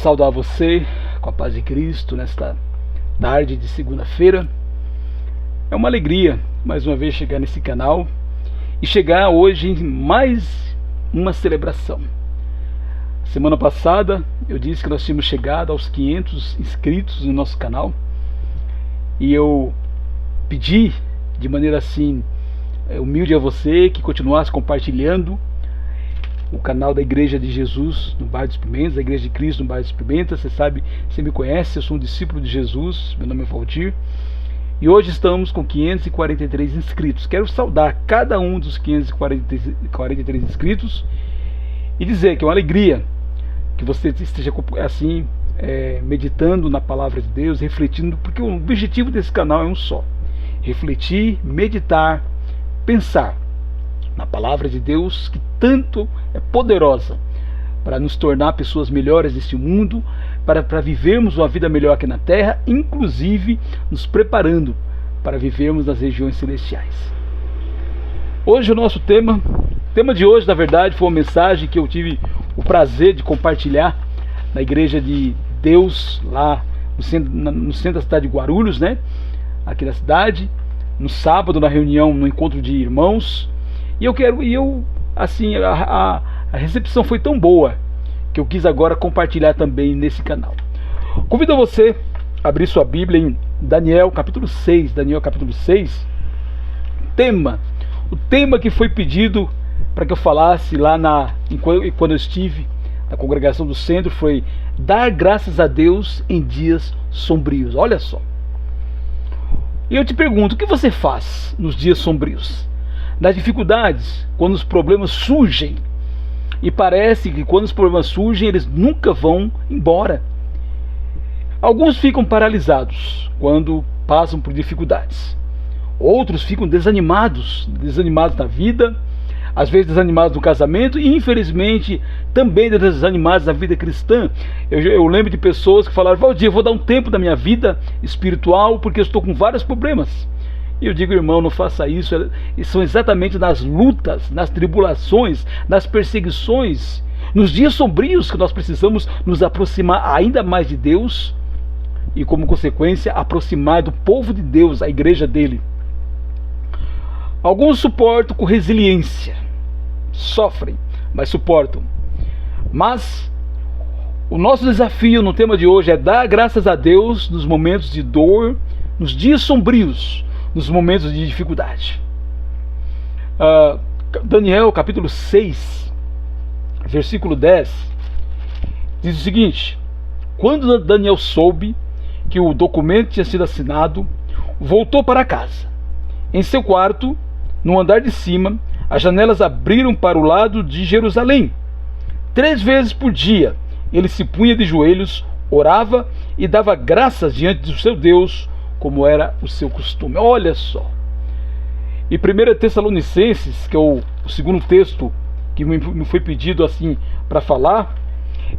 saudar você com a paz de Cristo nesta tarde de segunda-feira. É uma alegria mais uma vez chegar nesse canal e chegar hoje em mais uma celebração. Semana passada eu disse que nós tínhamos chegado aos 500 inscritos no nosso canal e eu pedi de maneira assim humilde a você que continuasse compartilhando o canal da Igreja de Jesus no Bairro dos Pimentas, da Igreja de Cristo no Bairro dos Pimentas. Você sabe, você me conhece, eu sou um discípulo de Jesus, meu nome é Valdir. E hoje estamos com 543 inscritos. Quero saudar cada um dos 543 inscritos e dizer que é uma alegria que você esteja assim meditando na palavra de Deus, refletindo, porque o objetivo desse canal é um só: refletir, meditar, pensar na palavra de Deus, que tanto é poderosa para nos tornar pessoas melhores neste mundo, para vivermos uma vida melhor aqui na terra, inclusive nos preparando para vivermos nas regiões celestiais. Hoje o nosso tema de hoje, na verdade, foi uma mensagem que eu tive o prazer de compartilhar na Igreja de Deus, lá no centro da cidade de Guarulhos, né? Aqui na cidade, no sábado, na reunião, no encontro de irmãos. E a recepção foi tão boa que eu quis agora compartilhar também nesse canal. Convido você a abrir sua Bíblia em Daniel capítulo 6. Daniel capítulo 6. O tema que foi pedido para que eu falasse lá quando eu estive na congregação do centro foi: dar graças a Deus em dias sombrios. Olha só. E eu te pergunto, o que você faz nos dias sombrios? Nas dificuldades, quando os problemas surgem, e parece que quando os problemas surgem, eles nunca vão embora. Alguns ficam paralisados quando passam por dificuldades. Outros ficam desanimados na vida, às vezes desanimados no casamento e, infelizmente, também desanimados na vida cristã. Eu lembro de pessoas que falaram: Valdir, eu vou dar um tempo da minha vida espiritual porque eu estou com vários problemas. E eu digo: irmão, não faça isso. São exatamente nas lutas, nas tribulações, nas perseguições, nos dias sombrios que nós precisamos nos aproximar ainda mais de Deus e, como consequência, aproximar do povo de Deus, a igreja dele. Alguns suportam com resiliência, sofrem, mas suportam. Mas o nosso desafio no tema de hoje é dar graças a Deus nos momentos de dor, nos dias sombrios, nos momentos de dificuldade. Daniel capítulo 6, versículo 10, diz o seguinte: quando Daniel soube que o documento tinha sido assinado, voltou para casa. Em seu quarto, no andar de cima, as janelas abriram para o lado de Jerusalém. 3 vezes por dia ele se punha de joelhos, orava e dava graças diante do seu Deus, como era o seu costume. Olha só. E 1 Tessalonicenses, que é o segundo texto que me foi pedido assim para falar,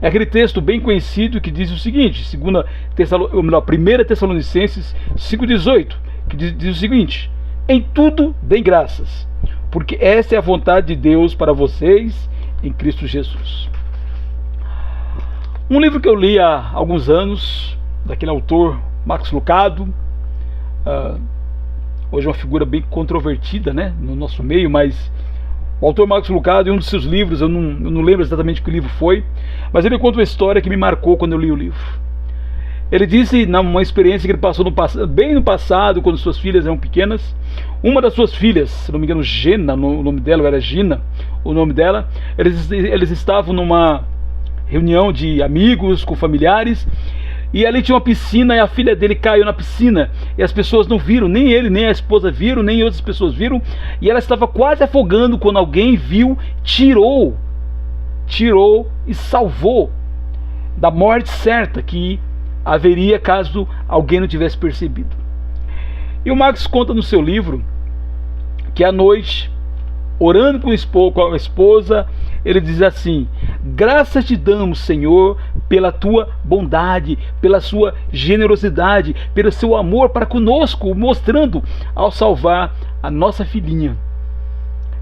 é aquele texto bem conhecido que diz o seguinte: 1 Tessalonicenses 5,18, que diz o seguinte: em tudo deem graças, porque essa é a vontade de Deus para vocês em Cristo Jesus. Um livro que eu li há alguns anos, daquele autor Max Lucado, hoje é uma figura bem controvertida, né, no nosso meio, mas o autor Max Lucado, em um dos seus livros, eu não lembro exatamente que livro foi, mas ele conta uma história que me marcou quando eu li o livro. Ele disse, numa experiência que ele passou bem no passado, quando suas filhas eram pequenas, uma das suas filhas, se não me engano Gena, o nome dela, ou era Gina, o nome dela, eles estavam numa reunião de amigos, com familiares, e ali tinha uma piscina e a filha dele caiu na piscina e as pessoas não viram, nem ele, nem a esposa viram, nem outras pessoas viram, e ela estava quase afogando quando alguém viu, tirou e salvou da morte certa que haveria caso alguém não tivesse percebido. E o Max conta no seu livro que à noite, orando com a esposa, ele diz assim: graças te damos, Senhor, pela tua bondade, pela sua generosidade, pelo seu amor para conosco, mostrando ao salvar a nossa filhinha.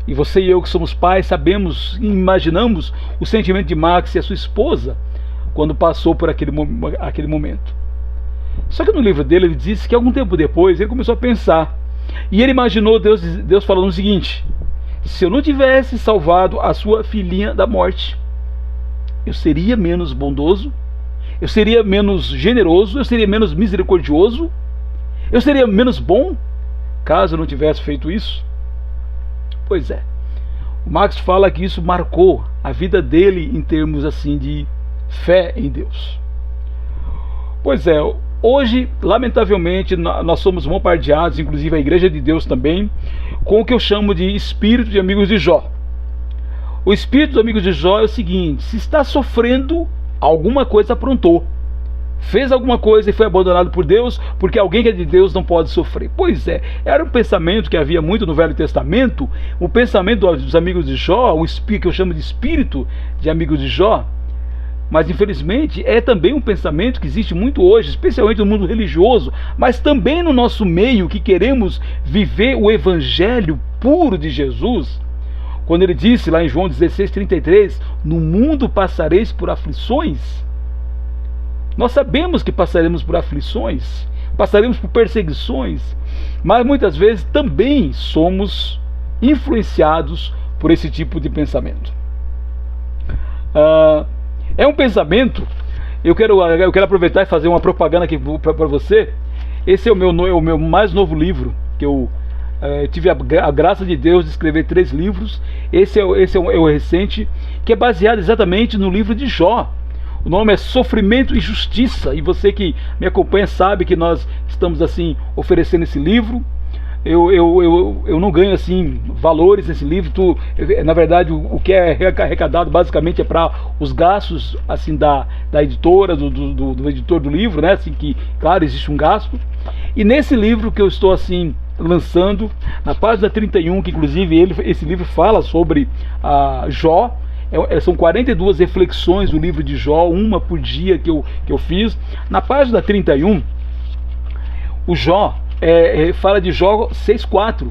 E você e eu que somos pais sabemos e imaginamos o sentimento de Max e a sua esposa quando passou por aquele momento. Só que no livro dele ele disse que algum tempo depois ele começou a pensar, e ele imaginou Deus falando o seguinte: se eu não tivesse salvado a sua filhinha da morte, eu seria menos bondoso, eu seria menos generoso, eu seria menos misericordioso, eu seria menos bom, caso eu não tivesse feito isso? Pois é, o Max fala que isso marcou a vida dele em termos assim de fé em Deus. Pois é, hoje, lamentavelmente, nós somos bombardeados, inclusive a Igreja de Deus também, com o que eu chamo de espírito de amigos de Jó. O espírito dos amigos de Jó é o seguinte: se está sofrendo, alguma coisa aprontou, fez alguma coisa e foi abandonado por Deus, porque alguém que é de Deus não pode sofrer. Pois é, era um pensamento que havia muito no Velho Testamento, o pensamento dos amigos de Jó, o espírito que eu chamo de espírito de amigos de Jó. Mas infelizmente é também um pensamento que existe muito hoje, especialmente no mundo religioso, mas também no nosso meio, que queremos viver o evangelho puro de Jesus. Quando ele disse lá em João 16:33, no mundo passareis por aflições. Nós sabemos que passaremos por aflições, passaremos por perseguições, mas muitas vezes também somos influenciados por esse tipo de pensamento. É um pensamento, eu quero aproveitar e fazer uma propaganda aqui para você. Esse é o meu mais novo livro, que eu tive a graça de Deus de escrever 3 livros. Esse é o recente, que é baseado exatamente no livro de Jó. O nome é Sofrimento e Justiça, e você que me acompanha sabe que nós estamos assim oferecendo esse livro. Eu não ganho assim valores nesse livro. Na verdade, o que é arrecadado basicamente é para os gastos assim da editora, do editor do livro, né? Assim, que claro, existe um gasto. E nesse livro que eu estou assim lançando, na página 31, que inclusive esse livro fala sobre Jó. São 42 reflexões do livro de Jó, uma por dia que eu fiz. Na página 31, o Jó fala de Jó 6,4: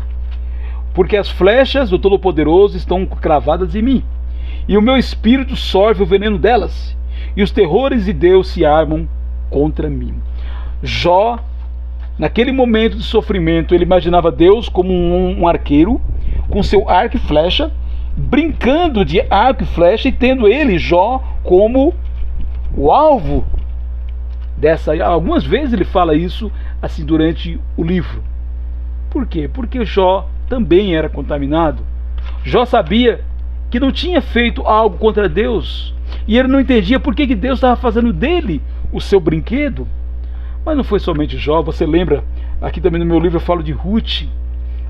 porque as flechas do Todo-Poderoso estão cravadas em mim, e o meu espírito sorve o veneno delas, e os terrores de Deus se armam contra mim. Jó, naquele momento de sofrimento, ele imaginava Deus como um arqueiro com seu arco e flecha, brincando de arco e flecha, e tendo ele, Jó, como o alvo dessa. Algumas vezes ele fala isso assim durante o livro. Por quê? Porque Jó também era contaminado. Jó sabia que não tinha feito algo contra Deus, e ele não entendia por que Deus estava fazendo dele o seu brinquedo. Mas não foi somente Jó. Você lembra, aqui também no meu livro eu falo de Ruth,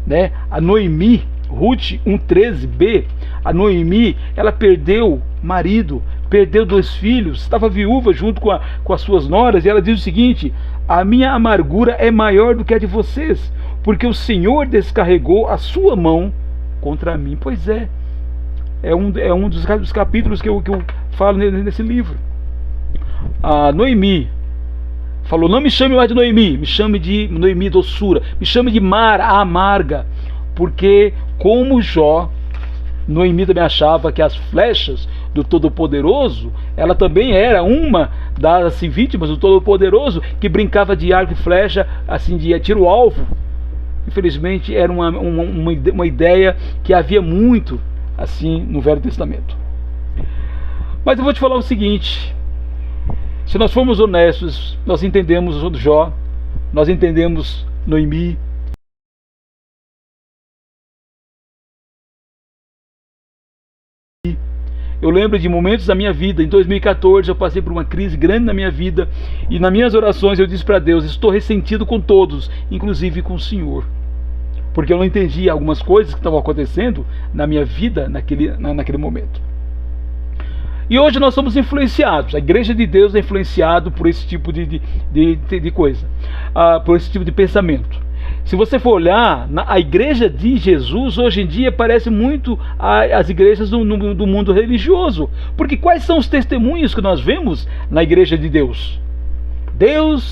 né? A Noemi, Ruth 1,13b. A Noemi, ela perdeu marido, perdeu 2 filhos, estava viúva junto com as suas noras, e ela diz o seguinte: a minha amargura é maior do que a de vocês, porque o Senhor descarregou a sua mão contra mim. Pois é um dos capítulos que eu falo nesse livro. A Noemi falou: não me chame mais de Noemi, me chame de Noemi doçura, me chame de Mara, a amarga, porque como Jó, Noemi também achava que as flechas do Todo-Poderoso, ela também era uma das assim, vítimas do Todo-Poderoso, que brincava de arco e flecha, assim, de tiro-alvo. Infelizmente era uma ideia que havia muito assim no Velho Testamento. Mas eu vou te falar o seguinte: se nós formos honestos, nós entendemos Jó, nós entendemos Noemi. Eu lembro de momentos da minha vida. Em 2014 eu passei por uma crise grande na minha vida, e nas minhas orações eu disse para Deus: estou ressentido com todos, inclusive com o Senhor, porque eu não entendia algumas coisas que estavam acontecendo na minha vida naquele momento. E hoje nós somos influenciados, a Igreja de Deus é influenciada por esse tipo de coisa, por esse tipo de pensamento. Se você for olhar, a Igreja de Jesus hoje em dia parece muito as igrejas do mundo religioso. Porque quais são os testemunhos que nós vemos na Igreja de Deus?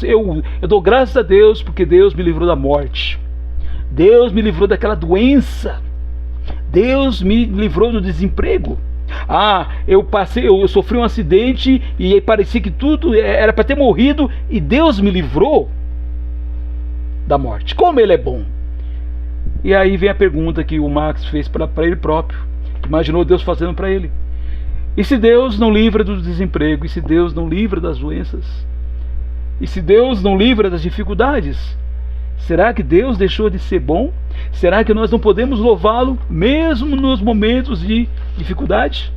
Eu dou graças a Deus porque Deus me livrou da morte. Deus me livrou daquela doença. Deus me livrou do desemprego. Eu sofri um acidente e aí parecia que tudo era para ter morrido e Deus me livrou da morte. Como Ele é bom! E aí vem a pergunta que o Max fez para ele próprio. Imaginou Deus fazendo para ele. E se Deus não livra do desemprego? E se Deus não livra das doenças? E se Deus não livra das dificuldades? Será que Deus deixou de ser bom? Será que nós não podemos louvá-lo mesmo nos momentos de dificuldade?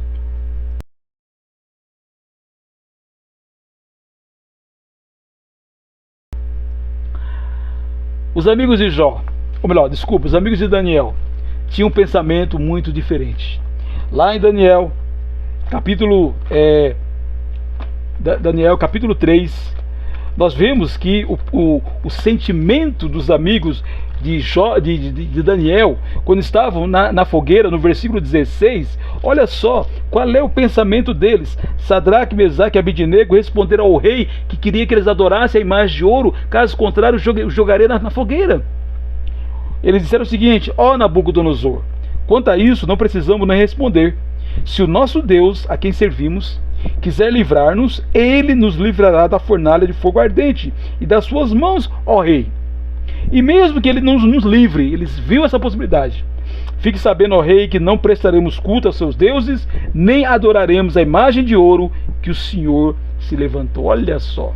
Os amigos de Jó, ou melhor, desculpa, os amigos de Daniel tinham um pensamento muito diferente. Lá em Daniel, capítulo 3, nós vemos que o sentimento dos amigos de Daniel, quando estavam na fogueira, no versículo 16, olha só qual é o pensamento deles. Sadraque, Mesaque e Abidnego responderam ao rei que queria que eles adorassem a imagem de ouro, caso contrário jogaria na fogueira. Eles disseram o seguinte: ó Nabucodonosor, quanto a isso não precisamos nem responder. Se o nosso Deus, a quem servimos, quiser livrar-nos, Ele nos livrará da fornalha de fogo ardente e das suas mãos, ó rei. E mesmo que Ele não nos livre, eles viram essa possibilidade. Fique sabendo, ó rei, que não prestaremos culto aos seus deuses, nem adoraremos a imagem de ouro que o Senhor se levantou. Olha só.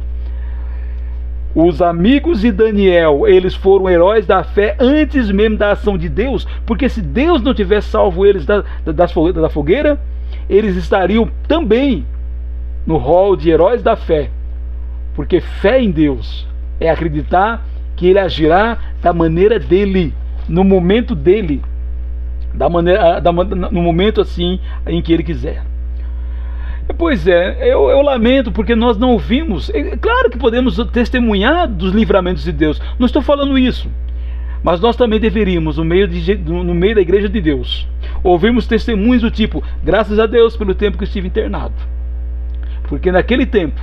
Os amigos de Daniel, eles foram heróis da fé antes mesmo da ação de Deus, porque se Deus não tivesse salvo eles da fogueira, eles estariam também no rol de heróis da fé, porque fé em Deus é acreditar que Ele agirá da maneira dele, no momento dele, no momento assim em que Ele quiser. Pois é, eu lamento porque nós não ouvimos. Claro que podemos testemunhar dos livramentos de Deus, não estou falando isso, mas nós também deveríamos, no meio da igreja de Deus, ouvirmos testemunhos do tipo: graças a Deus pelo tempo que eu estive internado, porque naquele tempo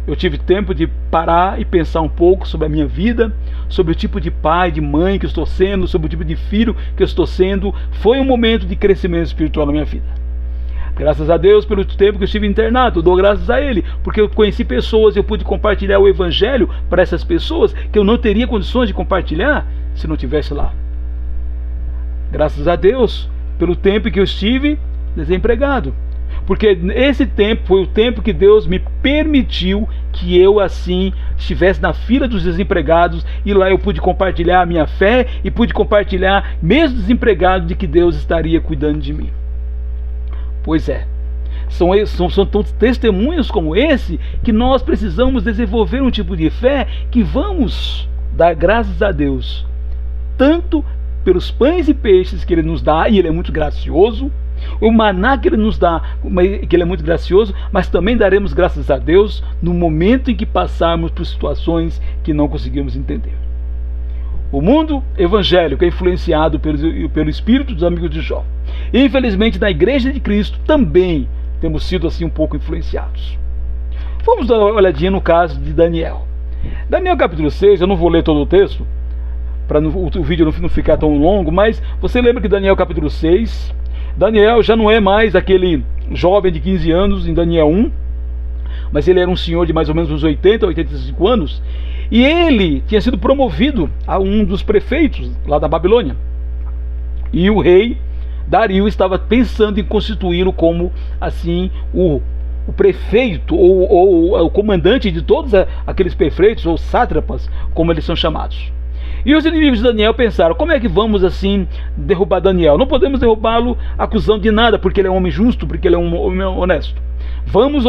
eu tive tempo de parar e pensar um pouco sobre a minha vida, sobre o tipo de pai, de mãe que eu estou sendo, sobre o tipo de filho que eu estou sendo. Foi um momento de crescimento espiritual na minha vida. Graças a Deus pelo tempo que eu estive internado, eu dou graças a Ele, porque eu conheci pessoas, eu pude compartilhar o Evangelho para essas pessoas que eu não teria condições de compartilhar se não estivesse lá. Graças a Deus pelo tempo que eu estive desempregado, porque esse tempo foi o tempo que Deus me permitiu que eu assim estivesse na fila dos desempregados, e lá eu pude compartilhar a minha fé e pude compartilhar, mesmo desempregado, de que Deus estaria cuidando de mim. Pois é, são testemunhos como esse que nós precisamos desenvolver um tipo de fé que vamos dar graças a Deus, tanto pelos pães e peixes que Ele nos dá, e Ele é muito gracioso, o maná que Ele nos dá, que Ele é muito gracioso, mas também daremos graças a Deus no momento em que passarmos por situações que não conseguimos entender. O mundo evangélico é influenciado pelo espírito dos amigos de Jó. Infelizmente, na igreja de Cristo também temos sido assim um pouco influenciados. Vamos dar uma olhadinha no caso de Daniel. Daniel capítulo 6, eu não vou ler todo o texto, para o vídeo não ficar tão longo, mas você lembra que Daniel capítulo 6, Daniel já não é mais aquele jovem de 15 anos em Daniel 1, mas ele era um senhor de mais ou menos uns 80, 85 anos, e ele tinha sido promovido a um dos prefeitos lá da Babilônia. E o rei Dario estava pensando em constituí-lo como assim o prefeito ou o comandante de todos aqueles prefeitos ou sátrapas, como eles são chamados. E os inimigos de Daniel pensaram: como é que vamos assim derrubar Daniel? Não podemos derrubá-lo acusando de nada, porque ele é um homem justo, porque ele é um homem honesto. Vamos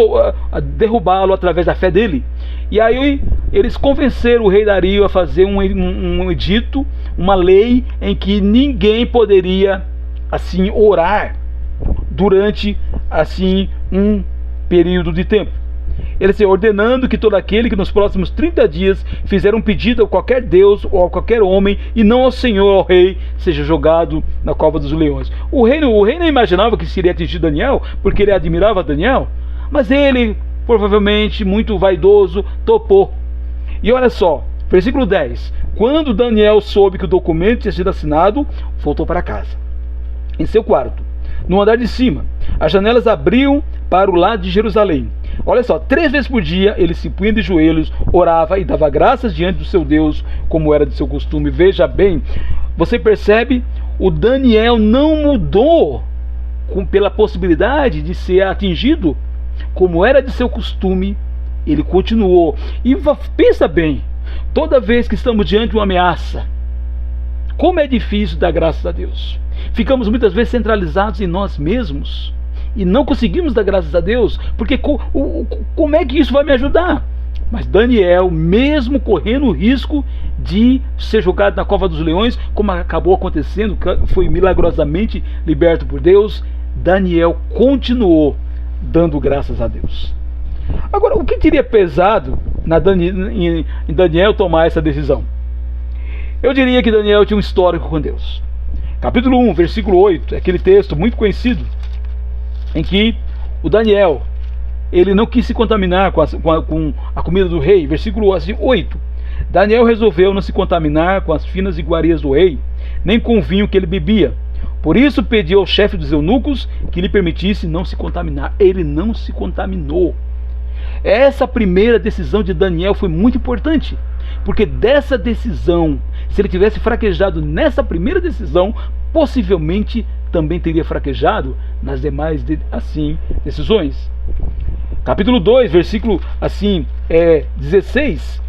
derrubá-lo através da fé dele. E aí eles convenceram o rei Dario a fazer um edito, uma lei em que ninguém poderia assim orar durante assim um período de tempo. Ele se ordenando que todo aquele que nos próximos 30 dias fizer um pedido a qualquer Deus ou a qualquer homem, e não ao Senhor, ao rei, seja jogado na cova dos leões. O rei não imaginava que seria atingir Daniel, porque ele admirava Daniel, mas ele, provavelmente muito vaidoso, topou. E olha só, versículo 10: quando Daniel soube que o documento tinha sido assinado, voltou para casa, em seu quarto, no andar de cima, As janelas abriam para o lado de Jerusalém. Olha só, 3 vezes por dia ele se punha de joelhos, orava e dava graças diante do seu Deus, como era de seu costume. Veja bem, você percebe, o Daniel não mudou pela possibilidade de ser atingido, como era de seu costume, ele continuou. E pensa bem, toda vez que estamos diante de uma ameaça, como é difícil dar graças a Deus. Ficamos muitas vezes centralizados em nós mesmos e não conseguimos dar graças a Deus, porque como é que isso vai me ajudar? Mas Daniel, mesmo correndo o risco de ser jogado na cova dos leões, como acabou acontecendo, foi milagrosamente liberto por Deus, Daniel continuou dando graças a Deus. Agora, o que teria pesado em Daniel tomar essa decisão? Eu diria que Daniel tinha um histórico com Deus. Capítulo 1, versículo 8, é aquele texto muito conhecido, em que o Daniel, ele não quis se contaminar com a comida do rei. Versículo 8, Daniel resolveu não se contaminar com as finas iguarias do rei, nem com o vinho que ele bebia. Por isso pediu ao chefe dos eunucos que lhe permitisse não se contaminar. Ele não se contaminou. Essa primeira decisão de Daniel foi muito importante, porque dessa decisão, se ele tivesse fraquejado nessa primeira decisão, possivelmente também teria fraquejado nas demais decisões. Capítulo 2, versículo 16.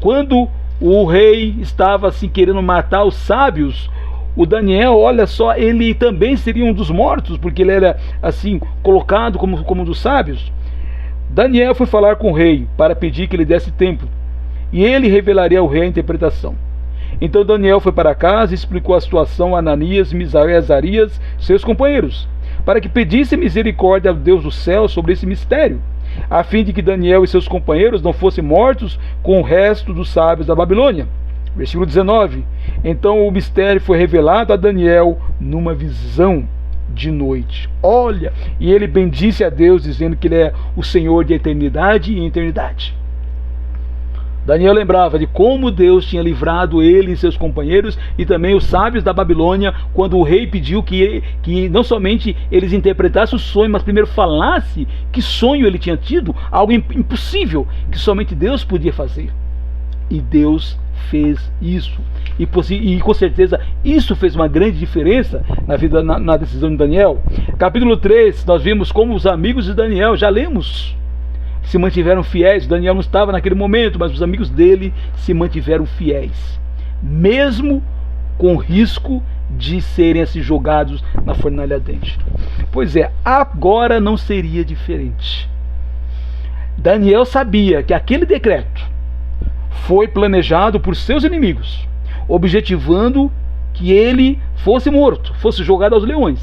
Quando o rei estava querendo matar os sábios, o Daniel, olha só, ele também seria um dos mortos, porque ele era colocado como um dos sábios. Daniel foi falar com o rei para pedir que lhe desse tempo, e ele revelaria ao rei a interpretação. Então Daniel foi para casa e explicou a situação a Ananias, Misael e Azarias, seus companheiros, para que pedissem misericórdia ao Deus do céu sobre esse mistério, a fim de que Daniel e seus companheiros não fossem mortos com o resto dos sábios da Babilônia. Versículo 19. Então o mistério foi revelado a Daniel numa visão de noite. Olha, e ele bendisse a Deus, dizendo que ele é o Senhor de eternidade e eternidade. Daniel lembrava de como Deus tinha livrado ele e seus companheiros e também os sábios da Babilônia, quando o rei pediu que não somente eles interpretassem o sonho, mas primeiro falasse que sonho ele tinha tido, algo impossível, que somente Deus podia fazer. E Deus fez isso. E com certeza isso fez uma grande diferença na decisão de Daniel. Capítulo 3, nós vimos como os amigos de Daniel, já lemos, se mantiveram fiéis. Daniel não estava naquele momento, mas os amigos dele se mantiveram fiéis, mesmo com risco de serem jogados na fornalha ardente. Pois é, agora não seria diferente. Daniel sabia que aquele decreto foi planejado por seus inimigos, objetivando que ele fosse morto, fosse jogado aos leões.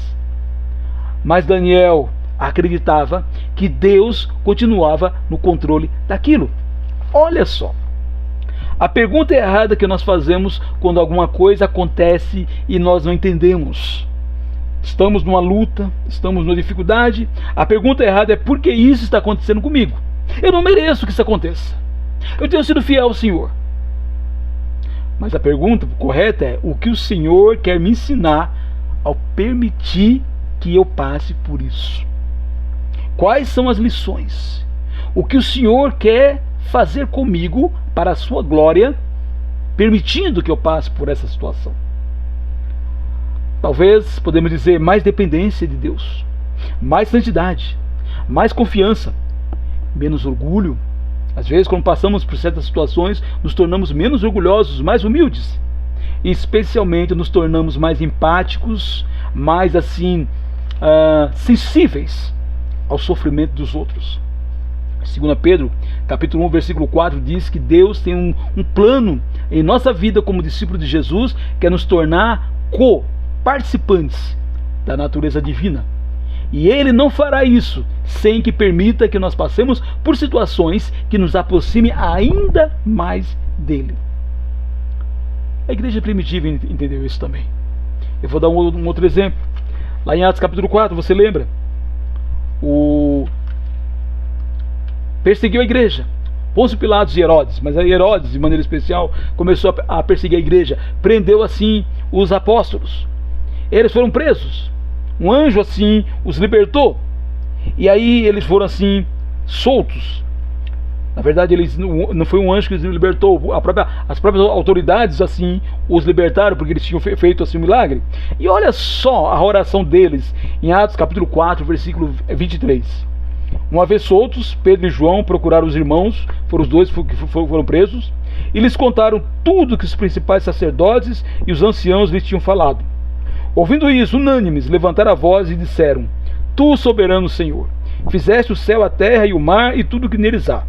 Mas Daniel acreditava que Deus continuava no controle daquilo. Olha só, a pergunta errada que nós fazemos quando alguma coisa acontece e nós não entendemos. Estamos numa luta, estamos numa dificuldade. A pergunta errada é: por que isso está acontecendo comigo? Eu não mereço que isso aconteça. Eu tenho sido fiel ao Senhor. Mas a pergunta correta é: o que o Senhor quer me ensinar ao permitir que eu passe por isso? Quais são as lições? O que o Senhor quer fazer comigo para a sua glória, permitindo que eu passe por essa situação? Talvez podemos dizer mais dependência de Deus, mais santidade, mais confiança, menos orgulho. Às vezes, quando passamos por certas situações, nos tornamos menos orgulhosos, mais humildes. E especialmente nos tornamos mais empáticos, mais sensíveis ao sofrimento dos outros. 2 Pedro, capítulo 1, versículo 4, diz que Deus tem um plano em nossa vida como discípulo de Jesus, que é nos tornar co-participantes da natureza divina. E Ele não fará isso sem que permita que nós passemos por situações que nos aproximem ainda mais dEle. A igreja primitiva entendeu isso também. Eu vou dar um outro exemplo. Lá em Atos capítulo 4, você lembra? Perseguiu a igreja, Pôncio Pilatos e Herodes, mas aí Herodes, de maneira especial, começou a perseguir a igreja, prendeu os apóstolos. Eles foram presos. Um anjo os libertou. E aí eles foram assim soltos. Na verdade, eles não foi um anjo que os libertou, as próprias autoridades assim os libertaram, porque eles tinham feito assim um milagre. E olha só a oração deles em Atos capítulo 4, versículo 23. Uma vez soltos, Pedro e João procuraram os irmãos, foram os dois que foram presos, e lhes contaram tudo que os principais sacerdotes e os anciãos lhes tinham falado. Ouvindo isso, unânimes, levantaram a voz e disseram: Tu, soberano Senhor, fizeste o céu, a terra e o mar e tudo que neles há.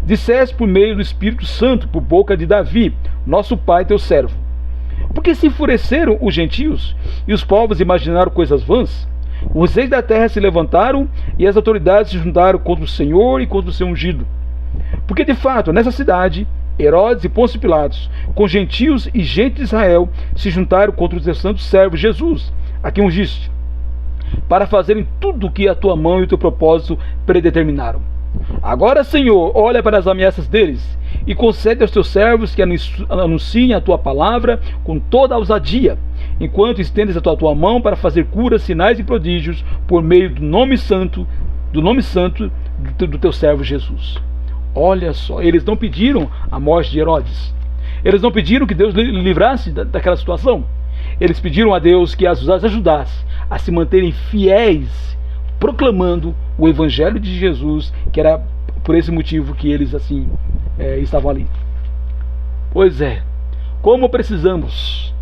Disseste por meio do Espírito Santo, por boca de Davi, nosso pai, teu servo. Porque se enfureceram os gentios e os povos imaginaram coisas vãs, os reis da terra se levantaram e as autoridades se juntaram contra o Senhor e contra o seu ungido. Porque de fato, nessa cidade, Herodes e Pôncio Pilatos, com gentios e gente de Israel, se juntaram contra o teu santo servo Jesus, a quem ungiste, para fazerem tudo o que a tua mão e o teu propósito predeterminaram. Agora, Senhor, olha para as ameaças deles e concede aos teus servos que anunciem a tua palavra com toda a ousadia, enquanto estendes a tua mão para fazer curas, sinais e prodígios por meio do nome santo do teu servo Jesus. Olha só, eles não pediram a morte de Herodes. Eles não pediram que Deus livrasse daquela situação. Eles pediram a Deus que as ajudasse a se manterem fiéis, proclamando o Evangelho de Jesus, que era por esse motivo que eles assim estavam ali. Pois é, como precisamos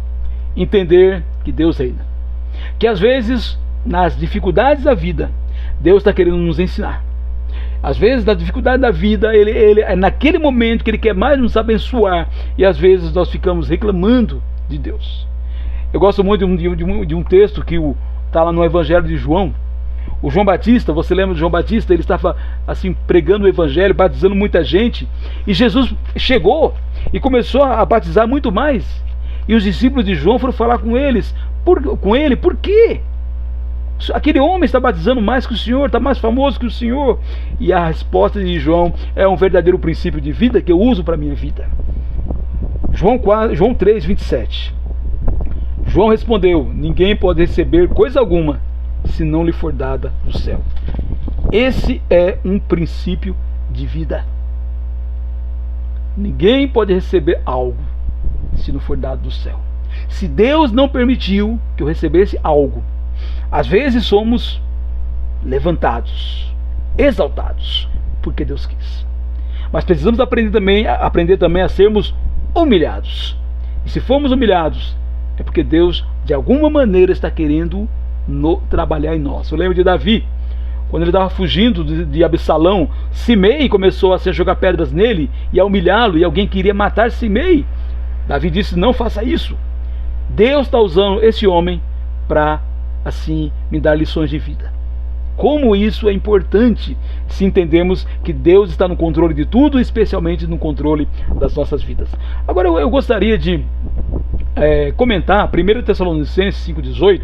entender que Deus reina. Que às vezes, nas dificuldades da vida, Deus está querendo nos ensinar. Às vezes, na dificuldade da vida, ele é naquele momento que Ele quer mais nos abençoar, e às vezes nós ficamos reclamando de Deus. Eu gosto muito de um texto que está lá no Evangelho de João. O João Batista, você lembra de João Batista? Ele estava assim pregando o Evangelho, batizando muita gente, e Jesus chegou e começou a batizar muito mais. E os discípulos de João foram falar com ele, por quê? Aquele homem está batizando mais que o Senhor, está mais famoso que o Senhor. E a resposta de João é um verdadeiro princípio de vida que eu uso para a minha vida. João 3, 27. João respondeu: ninguém pode receber coisa alguma se não lhe for dada do céu. Esse é um princípio de vida. Ninguém pode receber algo se não for dado do céu. Se Deus não permitiu que eu recebesse algo, às vezes somos levantados, exaltados, porque Deus quis. Mas precisamos aprender também a sermos humilhados. E se formos humilhados, é porque Deus, de alguma maneira, está querendo trabalhar em nós. Eu lembro de Davi, quando ele estava fugindo de Absalão, Simei começou a jogar pedras nele e a humilhá-lo, e alguém queria matar Simei. Davi disse: não faça isso. Deus está usando esse homem para assim me dar lições de vida. Como isso é importante se entendemos que Deus está no controle de tudo, especialmente no controle das nossas vidas. Agora eu gostaria de comentar 1 Tessalonicenses 5,18,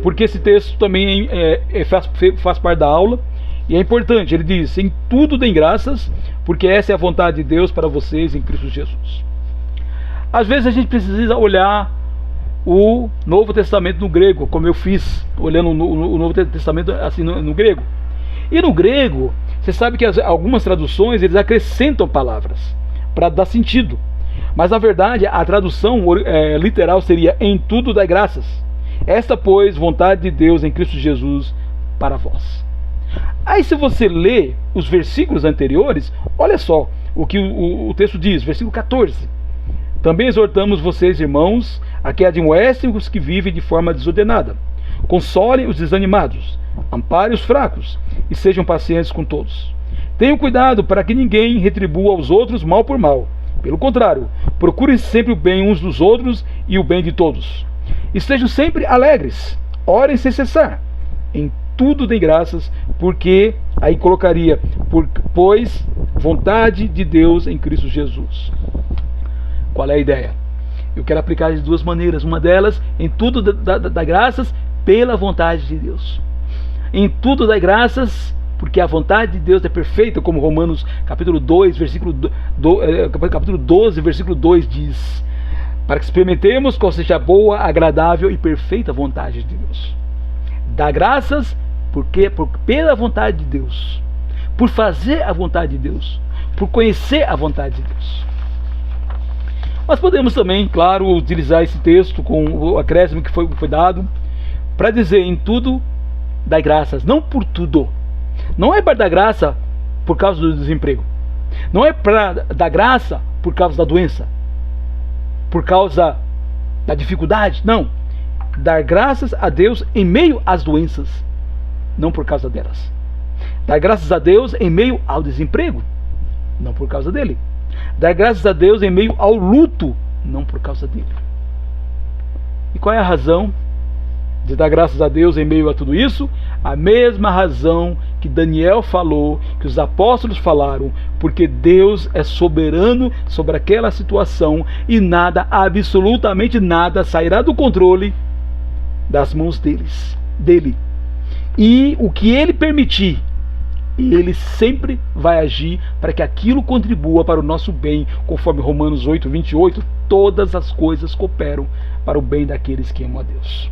porque esse texto também faz parte da aula e é importante. Ele diz: em tudo deem graças, porque essa é a vontade de Deus para vocês em Cristo Jesus. Às vezes a gente precisa olhar o Novo Testamento no grego, como eu fiz, olhando o Novo Testamento assim no grego. E no grego, você sabe que algumas traduções eles acrescentam palavras para dar sentido. Mas na verdade a tradução literal seria: em tudo dai graças. Esta, pois, vontade de Deus em Cristo Jesus para vós. Aí se você lê os versículos anteriores, olha só o que o texto diz, versículo 14. Também exortamos vocês, irmãos, a que admoestem os que vivem de forma desordenada, consolem os desanimados, amparem os fracos e sejam pacientes com todos. Tenham cuidado para que ninguém retribua aos outros mal por mal. Pelo contrário, procurem sempre o bem uns dos outros e o bem de todos. Estejam sempre alegres, orem sem cessar. Em tudo deem graças, porque, aí colocaria, pois vontade de Deus em Cristo Jesus. Qual é a ideia? Eu quero aplicar de duas maneiras. Uma delas, em tudo dá graças pela vontade de Deus. Em tudo dá graças porque a vontade de Deus é perfeita, como Romanos capítulo 2, capítulo 12, versículo 2 diz: para que experimentemos qual seja a boa, agradável e perfeita vontade de Deus. Dá graças pela vontade de Deus, por fazer a vontade de Deus, por conhecer a vontade de Deus. Mas podemos também, claro, utilizar esse texto com o acréscimo que foi dado, para dizer: em tudo dai graças, não por tudo. Não é para dar graça por causa do desemprego, não é para dar graça por causa da doença, por causa da dificuldade, não. Dar graças a Deus em meio às doenças, não por causa delas. Dar graças a Deus em meio ao desemprego, não por causa dele. Dar graças a Deus em meio ao luto, não por causa dele. E qual é a razão de dar graças a Deus em meio a tudo isso? A mesma razão que Daniel falou, que os apóstolos falaram, porque Deus é soberano sobre aquela situação e nada, absolutamente nada, sairá do controle das mãos dele. E o que ele permitir, ele sempre vai agir para que aquilo contribua para o nosso bem, conforme Romanos 8:28, todas as coisas cooperam para o bem daqueles que amam a Deus.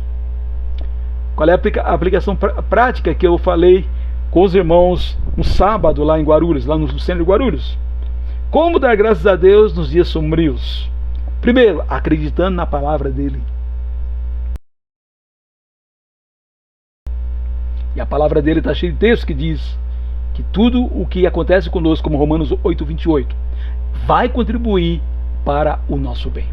Qual é a aplicação prática que eu falei com os irmãos no sábado lá em Guarulhos, lá no centro de Guarulhos? Como dar graças a Deus nos dias sombrios? Primeiro, acreditando na palavra dele. E a palavra dele está cheia de textos que diz que tudo o que acontece conosco, como Romanos 8:28, vai contribuir para o nosso bem.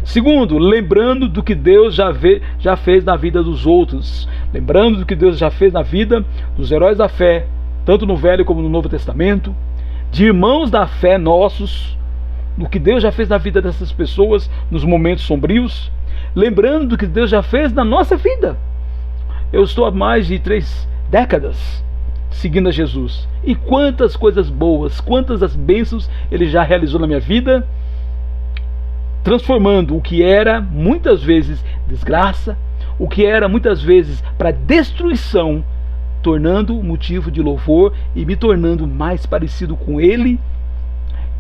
Segundo, lembrando do que Deus já fez na vida dos outros. Lembrando do que Deus já fez na vida dos heróis da fé, tanto no Velho como no Novo Testamento, de irmãos da fé nossos, do que Deus já fez na vida dessas pessoas nos momentos sombrios. Lembrando do que Deus já fez na nossa vida. Eu estou há mais de 3 décadas seguindo a Jesus. E quantas coisas boas, quantas as bênçãos Ele já realizou na minha vida, transformando o que era muitas vezes desgraça, o que era muitas vezes para destruição, tornando motivo de louvor e me tornando mais parecido com Ele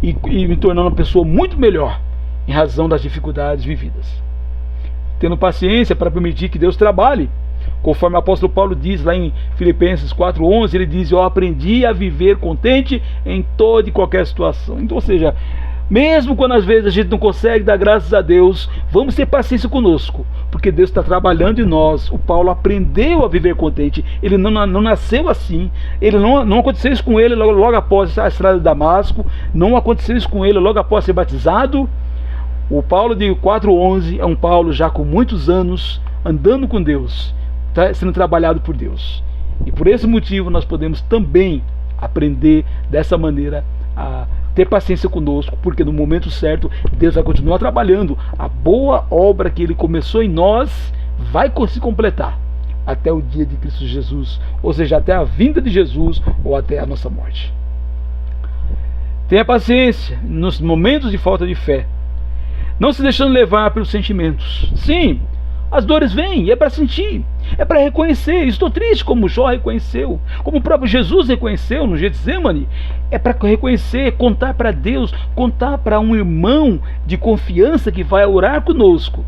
e me tornando uma pessoa muito melhor em razão das dificuldades vividas. Tendo paciência para permitir que Deus trabalhe. Conforme o apóstolo Paulo diz lá em Filipenses 4:11, ele diz: eu aprendi a viver contente em toda e qualquer situação. Então, ou seja, mesmo quando às vezes a gente não consegue dar graças a Deus, vamos ter paciência conosco, porque Deus está trabalhando em nós. O Paulo aprendeu a viver contente, ele não nasceu assim, não aconteceu isso com ele logo após a estrada de Damasco, não aconteceu isso com ele logo após ser batizado. O Paulo de 4:11 é um Paulo já com muitos anos andando com Deus, sendo trabalhado por Deus. E por esse motivo nós podemos também aprender dessa maneira a ter paciência conosco, porque no momento certo Deus vai continuar trabalhando. A boa obra que Ele começou em nós vai se completar até o dia de Cristo Jesus, ou seja, até a vinda de Jesus ou até a nossa morte. Tenha paciência nos momentos de falta de fé, não se deixando levar pelos sentimentos. Sim, as dores vêm, e é para sentir, é para reconhecer. Estou triste, como Jó reconheceu, como o próprio Jesus reconheceu no Getsemane. É para reconhecer, contar para Deus, contar para um irmão de confiança que vai orar conosco.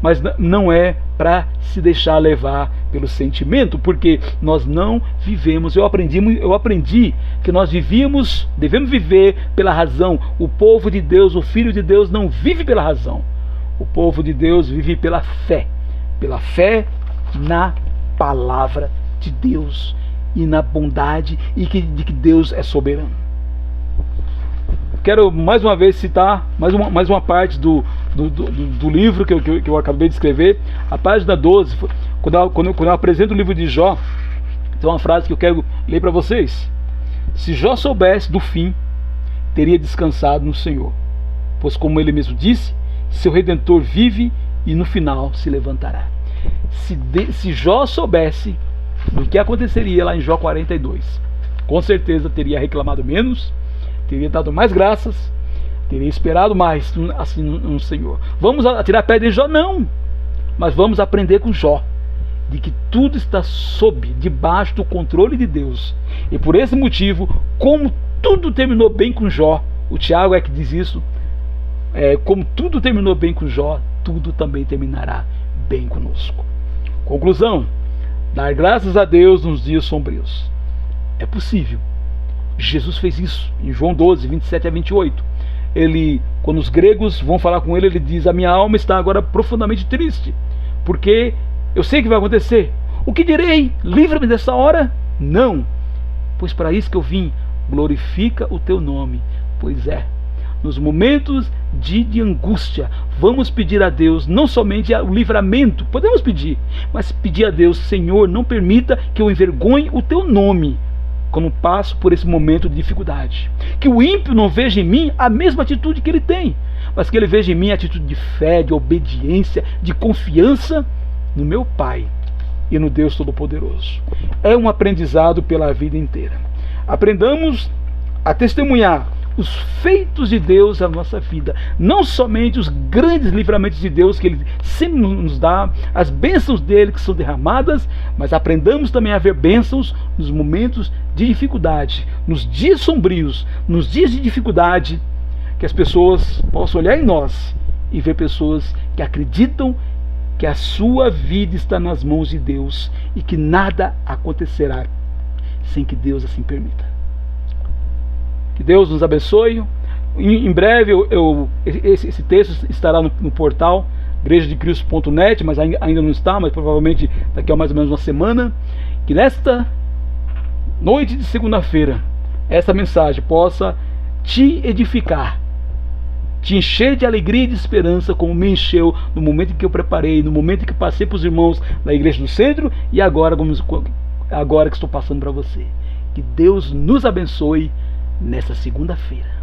Mas não é para se deixar levar pelo sentimento, porque nós não vivemos. Eu aprendi que nós devemos viver pela razão. O povo de Deus, o Filho de Deus, não vive pela razão. O povo de Deus vive pela fé na palavra de Deus e na bondade de que Deus é soberano. Quero mais uma vez citar mais uma parte do livro que eu acabei de escrever, a página 12, quando eu apresento o livro de Jó. Tem uma frase que eu quero ler para vocês. Se Jó soubesse do fim, teria descansado no Senhor, pois como ele mesmo disse, seu Redentor vive e no final se levantará. Se Jó soubesse do que aconteceria lá em Jó 42, com certeza teria reclamado menos, teria dado mais graças, teria esperado mais assim no Senhor. Vamos atirar pedra em Jó? Não, mas vamos aprender com Jó de que tudo está debaixo do controle de Deus. E por esse motivo, como tudo terminou bem com Jó, o Tiago é que diz isso, como tudo terminou bem com Jó, tudo também terminará bem conosco. Conclusão: dar graças a Deus nos dias sombrios. É possível. Jesus fez isso em João 12, 27 a 28. Ele, quando os gregos vão falar com ele, ele diz: a minha alma está agora profundamente triste, porque eu sei que vai acontecer. O que direi? Livra-me dessa hora? Não, pois para isso que eu vim. Glorifica o teu nome. Pois é, nos momentos de angústia, vamos pedir a Deus não somente o livramento, podemos pedir, mas pedir a Deus: Senhor, não permita que eu envergonhe o teu nome quando passo por esse momento de dificuldade. Que o ímpio não veja em mim a mesma atitude que ele tem, mas que ele veja em mim a atitude de fé, de obediência, de confiança no meu Pai e no Deus Todo-Poderoso. É um aprendizado pela vida inteira. Aprendamos a testemunhar os feitos de Deus na nossa vida, não somente os grandes livramentos de Deus que Ele sempre nos dá, as bênçãos dele que são derramadas, mas aprendamos também a ver bênçãos nos momentos de dificuldade, nos dias sombrios, nos dias de dificuldade, que as pessoas possam olhar em nós e ver pessoas que acreditam que a sua vida está nas mãos de Deus e que nada acontecerá sem que Deus assim permita. Que Deus nos abençoe. Em breve esse texto estará no portal igrejadecristo.net, mas ainda não está, mas provavelmente daqui a mais ou menos uma semana. Que nesta noite de segunda-feira essa mensagem possa te edificar, te encher de alegria e de esperança, como me encheu no momento em que eu preparei, no momento em que passei para os irmãos da Igreja do Centro e agora que estou passando para você. Que Deus nos abençoe nessa segunda-feira.